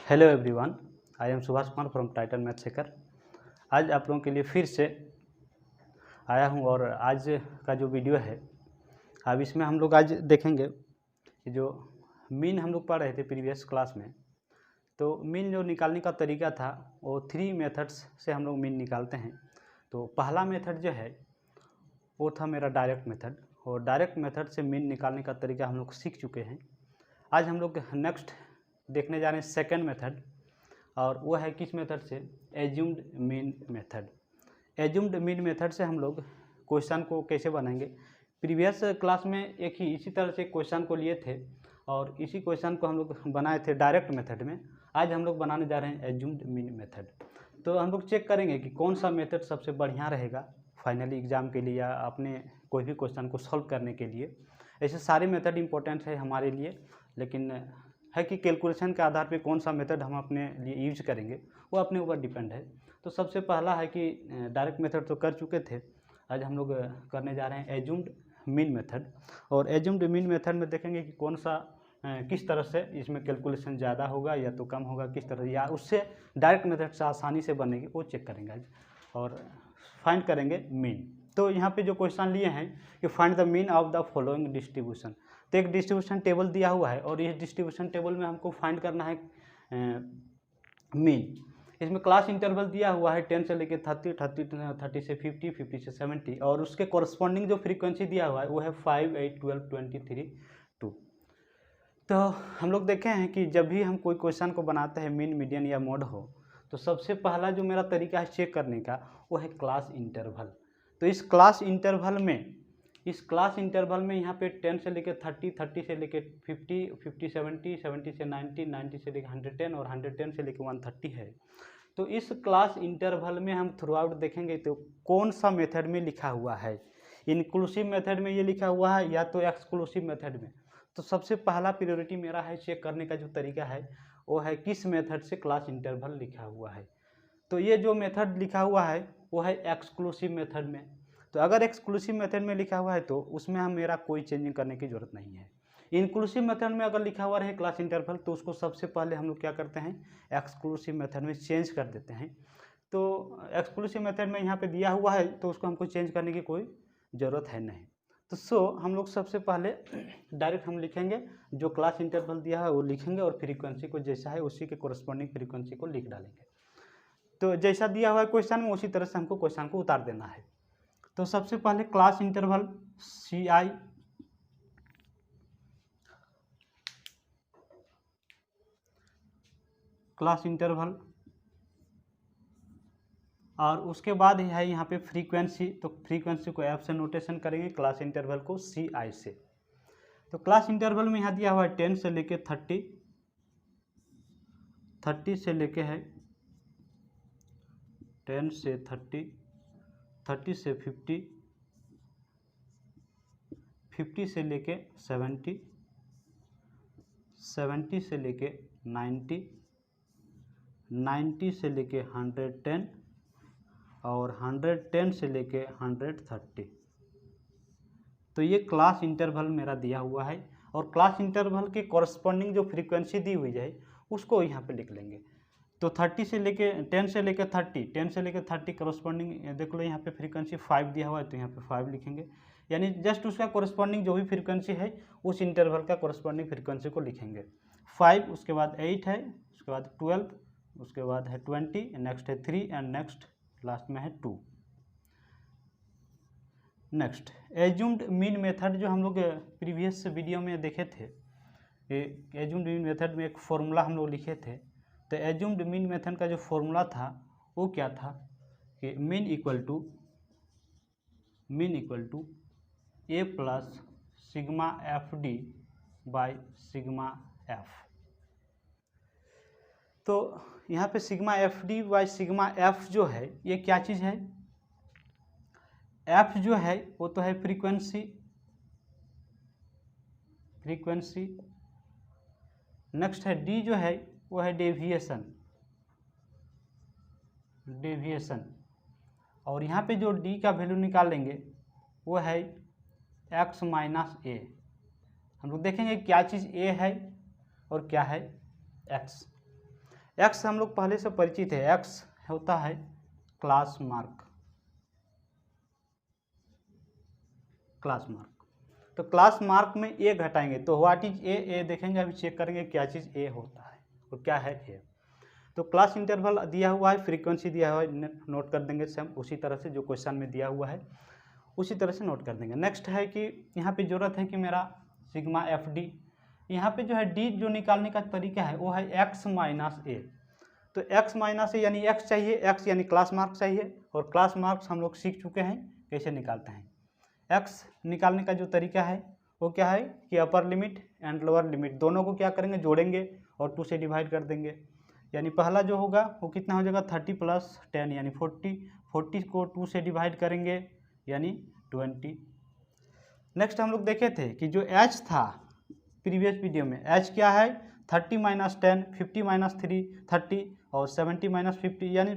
Hello everyone, I am Subhash Kumar from Titan math सेकर। आज आप लोगों के लिए फिर से आया हूं और आज का जो वीडियो है अब इसमें हम लोग आज देखेंगे कि जो मीन हम लोग पढ़ रहे थे प्रीवियस क्लास में। तो मीन जो निकालने का तरीका था वो 3 मेथड्स से हम लोग मीन निकालते हैं। तो पहला मेथड जो है वो था मेरा डायरेक्ट मेथड, और डायरेक्ट मेथड से मीन निकालने का तरीका हम लोग सीख चुके हैं। आज हम लोग नेक्स्ट देखने जा रहे हैं सेकंड मेथड, और वो है किस मेथड से, assumed mean method. Assumed mean method से हम लोग क्वेश्चन को कैसे बनाएंगे। प्रीवियस क्लास में एक ही इसी तरह से क्वेश्चन को लिए थे और इसी क्वेश्चन को हम लोग बनाए थे डायरेक्ट मेथड में। आज हम लोग बनाने जा रहे हैं एज्यूम्ड मीन मेथड। तो हम लोग चेक करेंगे कि कौन सा मेथड सबसे बढ़िया रहेगा फाइनली एग्जाम के लिए या अपने कोई भी क्वेश्चन को सॉल्व करने के लिए। ऐसे सारे मेथड इंपॉर्टेंट है हमारे लिए, लेकिन है कि कैलकुलेशन के आधार पे कौन सा मेथड हम अपने लिए यूज करेंगे वो अपने ऊपर डिपेंड है। तो सबसे पहला है कि डायरेक्ट मेथड तो कर चुके थे, आज हम लोग करने जा रहे हैं एज्यूम्ड मीन मेथड। और एज्यूम्ड मीन मेथड में देखेंगे कि कौन सा किस तरह से इसमें कैलकुलेशन ज़्यादा होगा या तो कम होगा, किस तरह या उससे डायरेक्ट मेथड से आसानी से बनेगी वो चेक करेंगे आज, और फाइंड करेंगे मीन। तो यहाँ पे जो क्वेश्चन लिए हैं कि find the mean of the following distribution. तो एक डिस्ट्रीब्यूशन टेबल दिया हुआ है और इस डिस्ट्रीब्यूशन टेबल में हमको फाइंड करना है मीन। इसमें क्लास इंटरवल दिया हुआ है 10 से लेकर 30, 30 से 50, 50 से 70, और उसके कॉरस्पॉन्डिंग जो फ्रीक्वेंसी दिया हुआ है वो है 5, 8, 12, 23, 2। तो हम लोग देखे हैं कि जब भी हम कोई क्वेश्चन को बनाते हैं मीन, मीडियन या मोड हो, तो सबसे पहला जो मेरा तरीका है चेक करने का वो है क्लास इंटरवल। तो इस क्लास इंटरवल में यहाँ पे 10 से लेकर 30, 30 से लेकर 50, 50 70, 70 से 90, 90 से लेकर 110 और 110 से लेकर 130 है। तो इस क्लास इंटरवल में हम थ्रू आउट देखेंगे तो कौन सा मेथड में लिखा हुआ है, इंक्लूसिव मेथड में ये लिखा हुआ है या तो एक्सक्लूसिव मेथड में। तो सबसे पहला प्रायोरिटी मेरा है चेक करने का जो तरीका है वो है किस मेथड से क्लास इंटरवल लिखा हुआ है। तो ये जो मेथड लिखा हुआ है वो है एक्सक्लूसिव मेथड में। तो अगर एक्सक्लूसिव मेथड में लिखा हुआ है तो उसमें हम मेरा कोई चेंजिंग करने की ज़रूरत नहीं है। इंक्लूसिव मेथड में अगर लिखा हुआ रहे क्लास इंटरवल तो उसको सबसे पहले हम लोग क्या करते हैं, एक्सक्लूसिव मेथड में चेंज कर देते हैं। तो एक्सक्लूसिव मेथड में यहाँ पे दिया हुआ है तो उसको हमको चेंज करने की कोई ज़रूरत है नहीं। तो हम लोग सबसे पहले डायरेक्ट हम लिखेंगे जो क्लास इंटरवल दिया है वो लिखेंगे और फ्रीक्वेंसी को जैसा है उसी के कोरस्पॉन्डिंग फ्रीक्वेंसी को लिख डालेंगे। तो जैसा दिया हुआ है क्वेश्चन में उसी तरह से हमको क्वेश्चन को उतार देना है। तो सबसे पहले class interval CI class interval, और उसके बाद है यहाँ पे फ्रीक्वेंसी। तो फ्रीक्वेंसी को F से नोटेशन करेंगे, क्लास इंटरवल को CI से। तो क्लास इंटरवल में यहाँ दिया हुआ है 10 से लेके 30, 30 से लेके है 10 से 30, 30 से 50, 50 से लेके 70, 70 से लेके 90, 90 से लेके 110 और 110 से लेके 130। तो ये क्लास इंटरवल मेरा दिया हुआ है, और क्लास इंटरवल के कॉरस्पॉन्डिंग जो फ्रीक्वेंसी दी हुई है उसको यहाँ पे लिख लेंगे। तो 30 से लेके 10 से लेके 30, 10 से लेके 30 कॉरस्पॉन्डिंग देख लो यहाँ पे फ्रीक्वेंसी 5 दिया हुआ है तो यहाँ पे 5 लिखेंगे, यानी जस्ट उसका कॉरस्पॉन्डिंग जो भी फ्रीक्वेंसी है उस इंटरवल का कॉरस्पॉन्डिंग फ्रीक्वेंसी को लिखेंगे। 5, उसके बाद 8 है, उसके बाद 12, उसके बाद है 20, नेक्स्ट है 3 एंड नेक्स्ट लास्ट में है 2। नेक्स्ट एज्यूम्ड मीन मेथड जो हम लोग प्रीवियस वीडियो में देखे थे, एज्यूम्ड मीन मेथड में एक फॉर्मूला हम लोग लिखे थे। तो एज्यूम्ड मीन मेथड का जो फॉर्मूला था वो क्या था कि mean equal to A plus sigma FD by sigma F। तो यहाँ पे sigma FD by sigma F जो है ये क्या चीज़ है, F जो है वो तो है फ्रीक्वेंसी, नेक्स्ट है D जो है वो है डेविएशन, और यहाँ पे जो D का वैल्यू निकालेंगे वो है x माइनस A। हम लोग देखेंगे क्या चीज़ A है और क्या है x। एक्स हम लोग पहले से परिचित है, एक्स होता है क्लास मार्क, क्लास मार्क। तो क्लास मार्क में ए घटाएंगे तो व्हाट इज ए, ए देखेंगे, अभी चेक करेंगे क्या चीज़ ए होता है और क्या है ए। तो क्लास इंटरवल दिया हुआ है, फ्रीक्वेंसी दिया हुआ है, नोट कर देंगे सेम उसी तरह से जो क्वेश्चन में दिया हुआ है उसी तरह से नोट कर देंगे। नेक्स्ट है कि यहाँ पे जरूरत है कि मेरा सिग्मा एफ डी, यहाँ पे जो है डी जो निकालने का तरीका है वो है एक्स माइनस ए। तो एक्स माइनस ए यानी एक्स चाहिए, एक्स यानी क्लास मार्क्स चाहिए, और क्लास मार्क्स हम लोग सीख चुके हैं कैसे निकालते हैं। एक्स निकालने का जो तरीका है वो क्या है कि upper limit and lower limit दोनों को क्या करेंगे, जोड़ेंगे और 2 से डिवाइड कर देंगे। यानी पहला जो होगा वो कितना हो जाएगा 30 + 10 यानी 40, 40 को 2 से डिवाइड करेंगे यानी 20। नेक्स्ट हम लोग देखे थे कि जो एच था प्रीवियस वीडियो में, एच क्या है 30 - 10, 50 - 3 30 और 70 - 50, यानी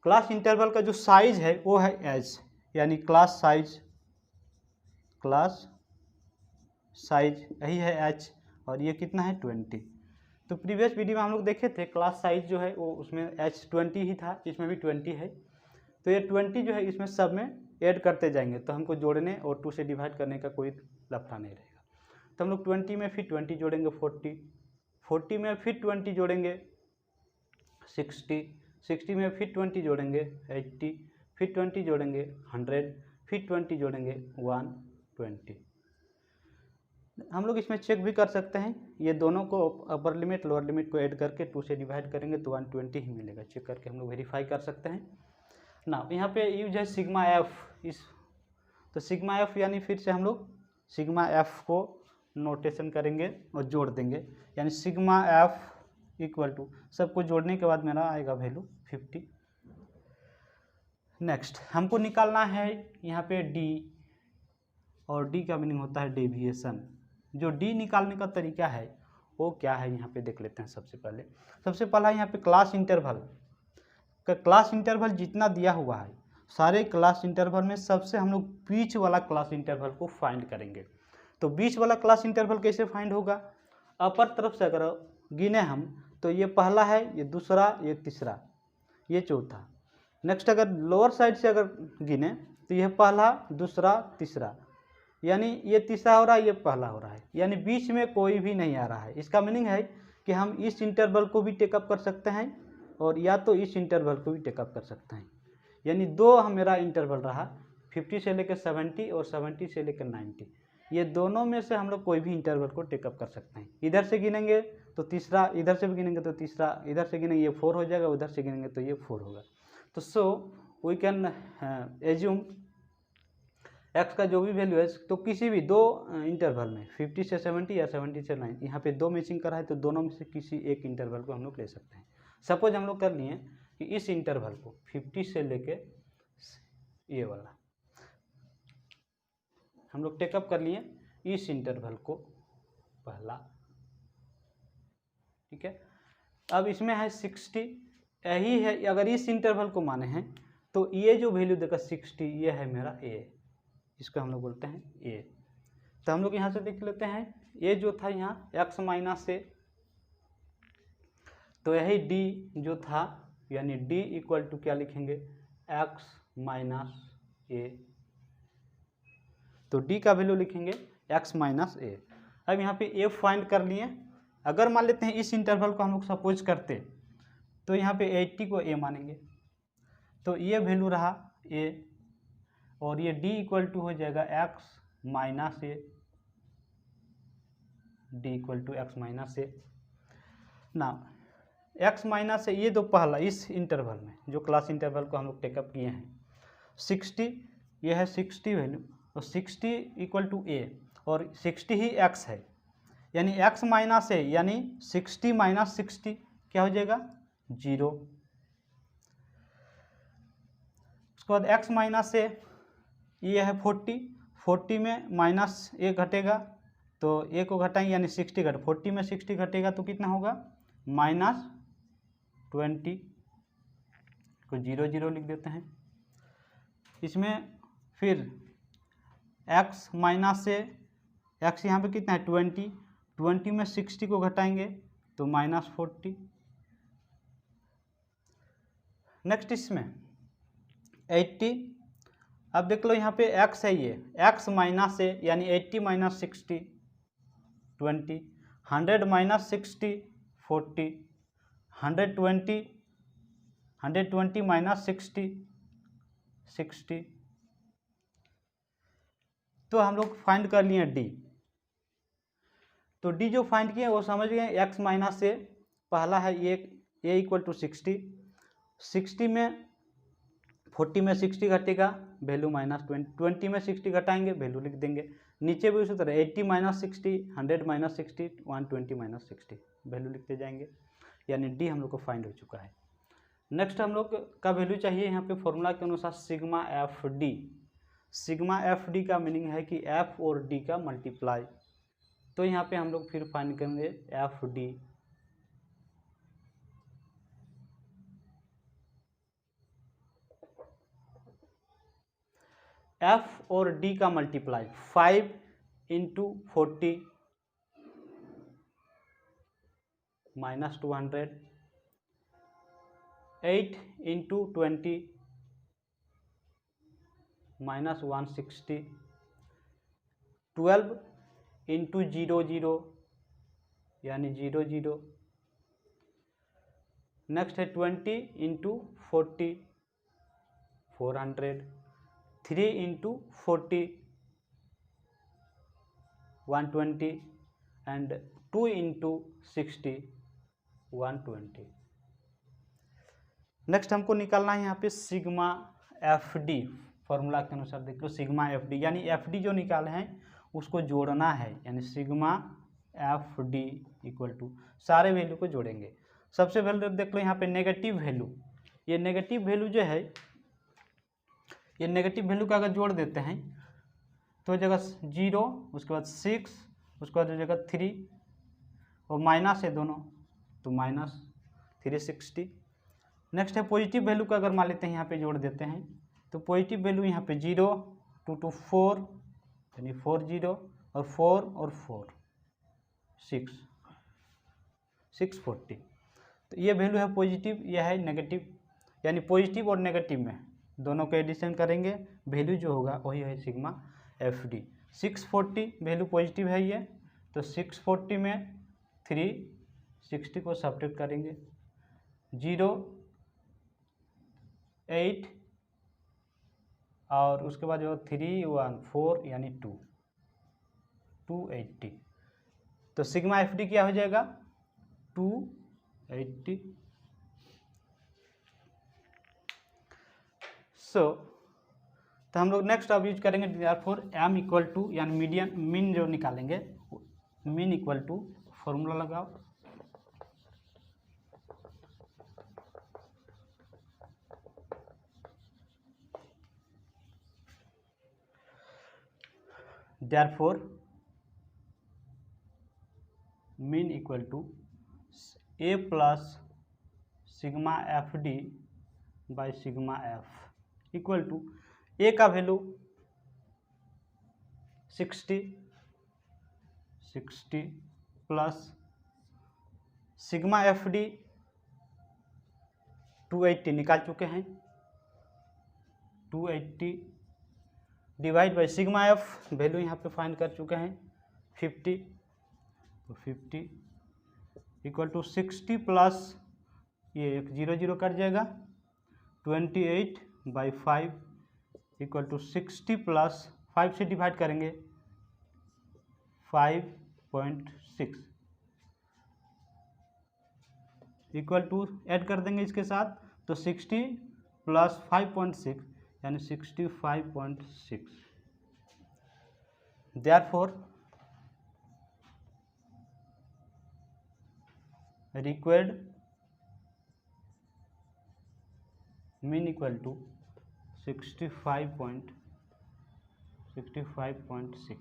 क्लास इंटरवल का जो साइज है वो है एच, यानी क्लास साइज, क्लास साइज यही है एच, और ये कितना है 20। तो प्रीवियस वीडियो में हम लोग देखे थे क्लास साइज जो है वो उसमें एच 20 ही था, इसमें भी 20 है। तो ये 20 जो है इसमें सब में ऐड करते जाएंगे तो हमको जोड़ने और 2 से डिवाइड करने का कोई लफड़ा नहीं रहेगा। तो हम लोग 20 में फिर 20 जोड़ेंगे 40, 40 में फिर 20 जोड़ेंगे 60, 60 में फिर 20 जोड़ेंगे 80, फिर 20 जोड़ेंगे 100, फिर 20 जोड़ेंगे 120। हम लोग इसमें चेक भी कर सकते हैं, ये दोनों को अपर लिमिट लोअर लिमिट को ऐड करके 2 से डिवाइड करेंगे तो 120 ही मिलेगा। चेक करके हम लोग वेरीफाई कर सकते हैं ना। यहाँ पे यूज है सिग्मा एफ, इस तो सिग्मा एफ यानी फिर से हम लोग सिग्मा एफ को नोटेशन करेंगे और जोड़ देंगे, यानी सिग्मा एफ इक्वल टू सबको जोड़ने के बाद मेरा आएगा वैल्यू 50। नेक्स्ट हमको निकालना है यहाँ पे डी, और डी का मीनिंग होता है डेविएशन। जो डी निकालने का तरीका है वो क्या है यहाँ पे देख लेते हैं। सबसे पहला यहाँ पे क्लास इंटरवल का, क्लास इंटरवल जितना दिया हुआ है सारे क्लास इंटरवल में सबसे हम लोग बीच वाला क्लास इंटरवल को फाइंड करेंगे। तो बीच वाला क्लास इंटरवल कैसे फाइंड होगा, अपर तरफ से अगर गिने हम तो ये पहला है, ये दूसरा, ये तीसरा, ये चौथा। नेक्स्ट अगर लोअर साइड से अगर गिने तो यह पहला, दूसरा, तीसरा, यानी ये तीसरा हो रहा है, ये पहला हो रहा है, यानी बीच में कोई भी नहीं आ रहा है। इसका मीनिंग है कि हम इस इंटरवल को भी टेकअप कर सकते हैं और या तो इस इंटरवल को भी टेकअप कर सकते हैं। यानी दो मेरा इंटरवल रहा 50 से लेकर 70 और 70 से लेकर 90, ये दोनों में से हम लोग कोई भी इंटरवल को टेकअप कर सकते हैं। इधर से गिनेंगे तो तीसरा, इधर से भी गिनेंगे तो तीसरा, इधर से गिनेंगे ये 4 हो जाएगा, उधर से गिनेंगे तो ये 4 होगा। तो so we can assume X का जो भी वैल्यू है तो किसी भी दो इंटरवल में 50 से 70 या 70 से 90, यहाँ पे दो मैचिंग करा है तो दोनों में से किसी एक इंटरवल को हम लोग ले सकते हैं। सपोज हम लोग कर लिए कि इस इंटरवल को 50 से लेके ये वाला हम लोग टेकअप कर लिए इस इंटरवल को पहला, ठीक है। अब इसमें है 60, यही है, अगर इस इंटरवल को माने हैं तो ये जो वैल्यू देगा 60 ये है मेरा ए, इसको हम लोग बोलते हैं ए। तो हम लोग यहाँ से देख लेते हैं ए जो था यहाँ एक्स माइनस ए, तो यही डी जो था यानी डी इक्वल टू क्या लिखेंगे एक्स माइनस ए, तो डी का वैल्यू लिखेंगे एक्स माइनस ए। अब यहाँ पे ए फाइंड कर लिए, अगर मान लेते हैं इस इंटरवल को हम लोग सपोज करते तो यहाँ पे 80 को ए मानेंगे, तो ये वैल्यू रहा ए और ये d इक्वल टू हो जाएगा x minus A, D equal to X minus A ना। x माइनस ए ये तो पहला इस इंटरवल में जो क्लास इंटरवल को हम लोग टेकअप किए हैं 60, ये है 60 वैल्यू, तो 60 इक्वल टू ए और 60 ही x है, यानी x माइनस ए यानी 60 माइनस 60 क्या हो जाएगा 0। उसके बाद x माइनस ए ये है 40, 40 में माइनस ए घटेगा तो ए को घटाएंगे यानी 60 घट 40 में 60 घटेगा तो कितना होगा -20 को 0 0 लिख देते हैं। इसमें फिर x माइनस से x यहाँ पे कितना है 20, 20 में 60 को घटाएंगे तो -40 नेक्स्ट इसमें 80, अब देख लो यहाँ पे x है, ये x माइनस है यानी 80 माइनस 60 20, 100 माइनस 60 40, 120 माइनस 60 60। तो हम लोग फाइंड कर लिए d। तो d जो फाइंड किए वो समझ गए, x माइनस से पहला है ये a इक्वल टू 60, 60 में 40 में 60 घटेगा वैल्यू माइनस 20, 20 में 60 घटाएंगे वैल्यू लिख देंगे। नीचे भी उसी तरह 80 माइनस 60, 100 माइनस 60, 120 माइनस 60 वैल्यू लिखते जाएंगे, यानी डी हम लोग को फाइंड हो चुका है। नेक्स्ट हम लोग का वैल्यू चाहिए यहाँ पे फॉर्मूला के अनुसार sigma F D. Sigma F D का मीनिंग है कि एफ और डी का मल्टीप्लाई। तो यहाँ पे हम लोग फिर फाइंड करेंगे एफ डी। एफ और डी का multiply 5 into 40 minus 200, 8 into 20 minus 160, 12 into 00 यानी 00। नेक्स्ट है 20 into 40 400, 3 into 40 120 and 2 into 60 120। Next हमको निकालना है यहाँ पे सिग्मा एफ डी। फॉर्मूला के अनुसार देख लो सिग्मा एफ डी, यानी एफ डी जो निकाले हैं उसको जोड़ना है, यानी sigma F D equal to सारे वैल्यू को जोड़ेंगे। सबसे पहले देख लो यहाँ पे नेगेटिव वैल्यू, ये नेगेटिव वैल्यू जो है, ये नेगेटिव वैल्यू का अगर जोड़ देते हैं तो जगह 0, उसके बाद 6, उसके बाद जगह 3 और माइनस है दोनों तो माइनस 360। नेक्स्ट है पॉजिटिव वैल्यू का अगर मान लेते हैं यहाँ पे जोड़ देते हैं तो पॉजिटिव वैल्यू यहाँ पे 0 2 2 4 यानी 40 और 4 और 4 640। तो ये वैल्यू है पॉजिटिव, यह है नेगेटिव, यानी पॉजिटिव और नेगेटिव में दोनों को एडिशन करेंगे वैल्यू जो होगा वही है sigma F D. 640 value positive है ये, तो 640 में 360 को सब्ट्रैक्ट करेंगे, 0 8 और उसके बाद जो 3 1 4 यानी 280। तो सिग्मा एफ डी क्या हो जाएगा 280। तो हम लोग नेक्स्ट अब यूज करेंगे देयरफॉर एम इक्वल टू, यानी मीडियन मीन जो निकालेंगे, मीन इक्वल टू फॉर्मूला लगाओ therefore mean equal to A plus sigma F D by sigma F equal to A का value 60 plus sigma F D 280 निकाल चुके हैं, 280 divide by sigma F value यहाँ पे find कर चुके हैं 50, तो 50 इक्वल टू 60 प्लस ये एक 0 0 कट जाएगा 28 बाई 5 इक्वल टू 60 प्लस 5 से डिवाइड करेंगे 5.6 इक्वल टू ऐड कर देंगे इसके साथ, तो 60 प्लस 5.6 यानी 65.6। Therefore required mean equal to 65.6।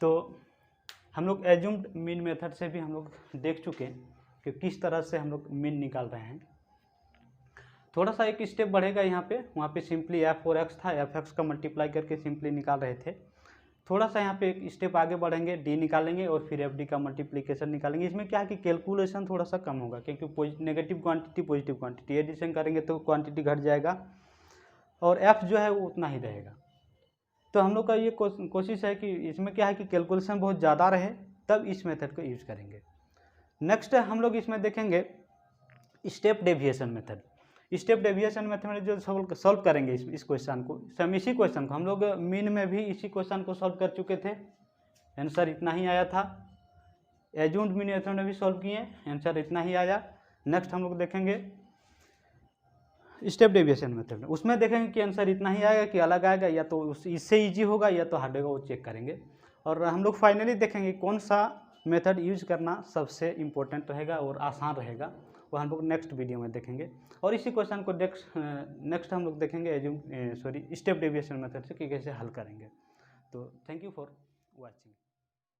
तो हम लोग एज्यूम्ड मीन मेथड से भी हम लोग देख चुके हैं कि किस तरह से हम लोग मीन निकाल रहे हैं। थोड़ा सा एक स्टेप बढ़ेगा यहाँ पे, वहाँ पे सिंपली एफ और एक्स था, एफ एक्स का मल्टीप्लाई करके सिंपली निकाल रहे थे। थोड़ा सा यहाँ पे एक स्टेप आगे बढ़ेंगे, डी निकालेंगे और फिर एफ डी का मल्टीप्लिकेशन निकालेंगे। इसमें क्या है कि कैलकुलेशन थोड़ा सा कम होगा, क्योंकि negative quantity positive quantity addition करेंगे तो क्वांटिटी घट जाएगा और एफ जो है वो उतना ही रहेगा। तो हम लोग का ये कोशिश है कि इसमें क्या है कि कैलकुलेशन बहुत ज़्यादा रहे, तब इस मेथड को यूज़ करेंगे। नेक्स्ट हम लोग इसमें देखेंगे step deviation method. Step deviation method में जो सॉल्व करेंगे इस क्वेश्चन को, हम इसी क्वेश्चन को हम लोग मीन में भी इसी क्वेश्चन को सॉल्व कर चुके थे, आंसर इतना ही आया था। एज्यूम्ड मीन मेथड में भी सॉल्व किए, आंसर इतना ही आया। नेक्स्ट हम लोग देखेंगे स्टेप डेविएशन मेथड में, उसमें देखेंगे कि आंसर इतना ही आएगा कि अलग आएगा, या तो इससे ईजी होगा या तो हार्ड होगा, वो चेक करेंगे। और हम लोग फाइनली देखेंगे कौन सा मेथड यूज करना सबसे इम्पोर्टेंट रहेगा और आसान रहेगा, वो हम लोग नेक्स्ट वीडियो में देखेंगे। और इसी क्वेश्चन को नेक्स्ट हम लोग देखेंगे स्टेप डेविएशन मेथड से कि कैसे हल करेंगे। तो थैंक यू फॉर वॉचिंग।